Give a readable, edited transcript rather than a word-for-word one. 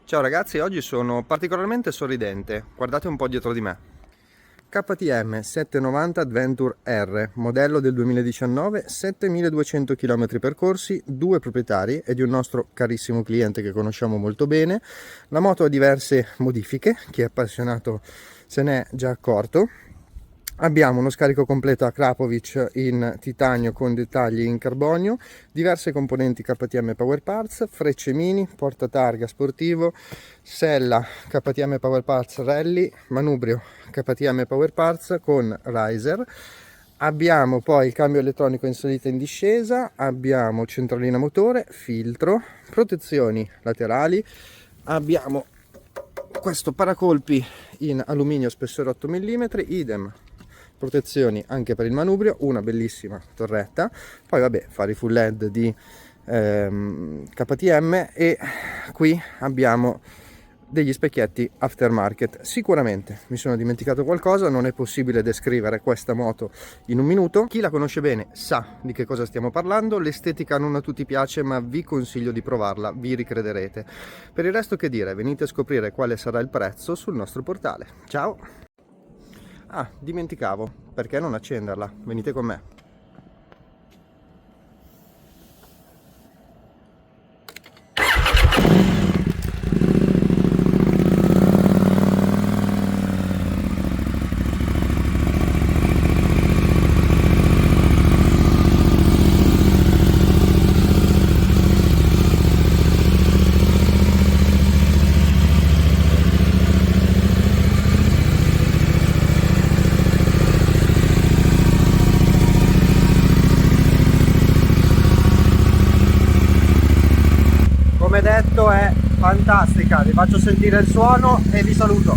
Ciao ragazzi, oggi sono particolarmente sorridente, guardate un po' dietro di me. KTM 790 Adventure R, modello del 2019, 7200 km percorsi, due proprietari e di un nostro carissimo cliente che conosciamo molto bene. La moto ha diverse modifiche, chi è appassionato se ne è già accorto. Abbiamo uno scarico completo a Krapovic in titanio con dettagli in carbonio, diverse componenti KTM Power Parts, frecce mini, portatarga sportivo, sella KTM Power Parts Rally, manubrio KTM Power Parts con riser. Abbiamo poi il cambio elettronico in salita e in discesa, abbiamo centralina motore, filtro, protezioni laterali, abbiamo questo paracolpi in alluminio spessore 8 mm, idem protezioni anche per il manubrio, una bellissima torretta, poi vabbè fari full LED di KTM e qui abbiamo degli specchietti aftermarket. Sicuramente mi sono dimenticato qualcosa, non è possibile descrivere questa moto in un minuto. Chi la conosce bene sa di che cosa stiamo parlando, l'estetica non a tutti piace ma vi consiglio di provarla, vi ricrederete. Per il resto che dire, venite a scoprire quale sarà il prezzo sul nostro portale. Ciao! Ah, dimenticavo, perché non accenderla? Venite con me. Come detto è fantastica, vi faccio sentire il suono e vi saluto.